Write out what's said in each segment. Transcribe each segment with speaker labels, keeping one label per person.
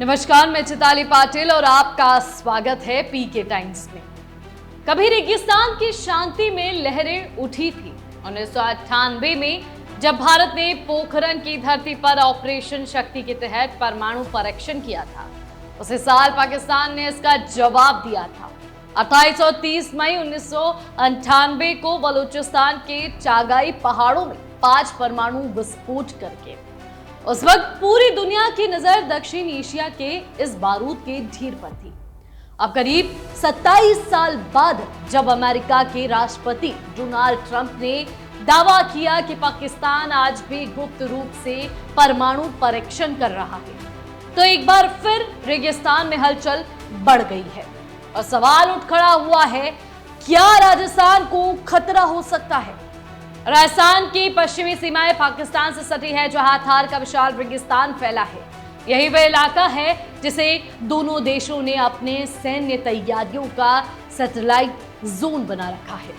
Speaker 1: नमस्कार, मैं चिताली पाटिल और आपका स्वागत है पीके टाइम्स में। कभी रेगिस्तान की शांति में लहरें उठी थी। 1998 में जब भारत ने पोखरण की धरती पर ऑपरेशन शक्ति के तहत परमाणु परीक्षण किया था, उसी साल पाकिस्तान ने इसका जवाब दिया था। 28 और 30 मई 1998 को बलूचिस्तान के चागाई पहाड़ों में 5 परमाणु विस्फोट करके उस वक्त पूरी दुनिया की नजर दक्षिण एशिया के इस बारूद के ढेर पर थी। अब करीब 27 साल बाद जब अमेरिका के राष्ट्रपति डोनाल्ड ट्रंप ने दावा किया कि पाकिस्तान आज भी गुप्त रूप से परमाणु परीक्षण कर रहा है, तो एक बार फिर रेगिस्तान में हलचल बढ़ गई है और सवाल उठ खड़ा हुआ है, क्या राजस्थान को खतरा हो सकता है? राजस्थान की पश्चिमी सीमाएं पाकिस्तान से सटी है, जहां थार का विशाल रेगिस्तान फैला है। यही वह इलाका है जिसे दोनों देशों ने अपने सैन्य तैयारियों का सैटेलाइट जोन बना रखा है।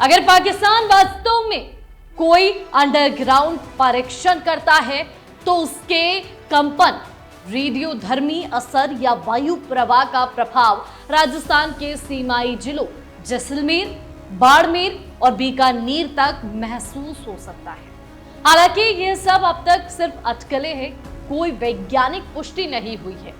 Speaker 1: अगर पाकिस्तान वास्तव में कोई अंडरग्राउंड परीक्षण करता है तो उसके कंपन, रेडियोधर्मी असर या वायु प्रवाह का प्रभाव राजस्थान के सीमाई जिलों जैसलमेर, बाड़मेर और बीकानेर तक महसूस हो सकता है। हालांकि यह सब अब तक सिर्फ अटकलें हैं, कोई वैज्ञानिक पुष्टि नहीं हुई है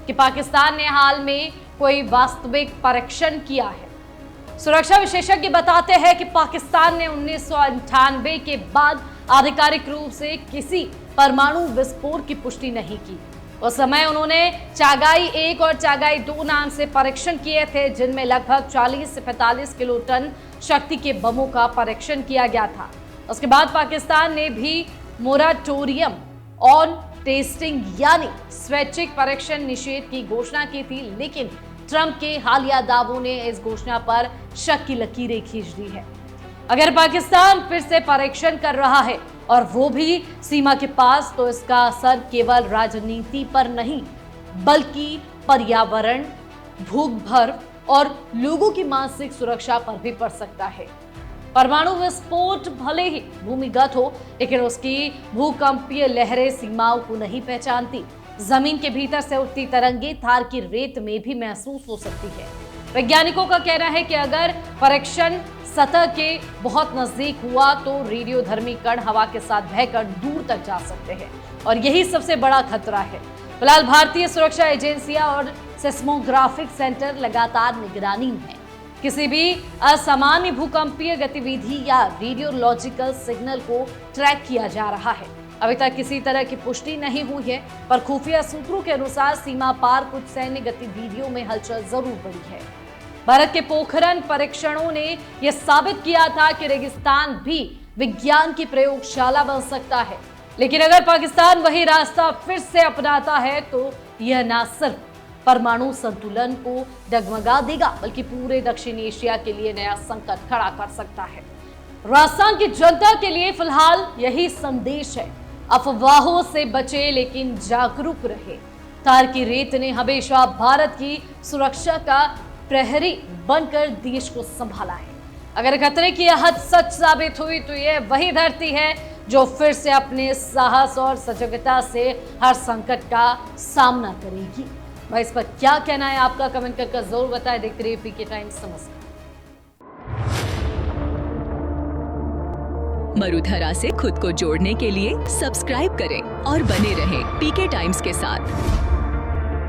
Speaker 1: कि पाकिस्तान ने हाल में कोई वास्तविक परीक्षण किया है। सुरक्षा विशेषज्ञ बताते हैं कि पाकिस्तान ने 1998 के बाद आधिकारिक रूप से किसी परमाणु विस्फोट की पुष्टि नहीं की। उस समय उन्होंने चागाई 1 और चागाई 2 नाम से परीक्षण किए थे, जिनमें लगभग 40 से 45 किलो टन शक्ति के बमों का परीक्षण किया गया था। उसके बाद पाकिस्तान ने भी मोराटोरियम ऑन टेस्टिंग यानी स्वैच्छिक परीक्षण निषेध की घोषणा की थी, लेकिन ट्रंप के हालिया दावों ने इस घोषणा पर शक की लकीरें खींच दी है। अगर पाकिस्तान फिर से परीक्षण कर रहा है और वो भी सीमा के पास, तो इसका असर केवल राजनीति पर नहीं बल्कि पर्यावरण, भूगर्भ और लोगों की मानसिक सुरक्षा पर भी पड़ सकता है। परमाणु विस्फोट भले ही भूमिगत हो, लेकिन उसकी भूकंपीय लहरें सीमाओं को नहीं पहचानती। जमीन के भीतर से उठती तरंगे थार की रेत में भी महसूस हो सकती है। वैज्ञानिकों का कहना है कि अगर परीक्षण सतह के बहुत नजदीक हुआ तो रेडियोधर्मी कण हवा के साथ बहकर दूर तक जा सकते हैं और यही सबसे बड़ा खतरा है। फिलहाल भारतीय सुरक्षा एजेंसियां और सेस्मोग्राफिक सेंटर लगातार निगरानी में है। किसी भी असामान्य भूकंपीय गतिविधि या रेडियोलॉजिकल सिग्नल को ट्रैक किया जा रहा है। अभी तक किसी तरह की पुष्टि नहीं हुई है, पर खुफिया सूत्रों के अनुसार सीमा पार कुछ सैन्य गतिविधियों में हलचल जरूर बढ़ी है। भारत के पोखरण परीक्षणों ने यह साबित किया था कि रेगिस्तान भी विज्ञान की प्रयोगशाला बन सकता है, लेकिन अगर पाकिस्तान वही रास्ता फिर से अपनाता है तो यह न सिर्फ परमाणु संतुलन को डगमगा देगा, बल्कि पूरे दक्षिण एशिया के लिए नया संकट खड़ा कर सकता है। राजस्थान की जनता के लिए फिलहाल यही संदेश है, अफवाहों से बचे लेकिन जागरूक रहे। थार की रेत ने हमेशा भारत की सुरक्षा का प्रहरी बनकर देश को संभाला है। अगर खतरे की हद सच साबित हुई तो यह वही धरती है जो फिर से अपने साहस और सजगता से हर संकट का सामना करेगी। भाई, इस पर क्या कहना है आपका? कमेंट करके जरूर बताएं। देखते रहिए पीके टाइम्स। नमस्कार।
Speaker 2: मरुधरा से खुद को जोड़ने के लिए सब्सक्राइब करें और बने रहें पीके टाइम्स के साथ।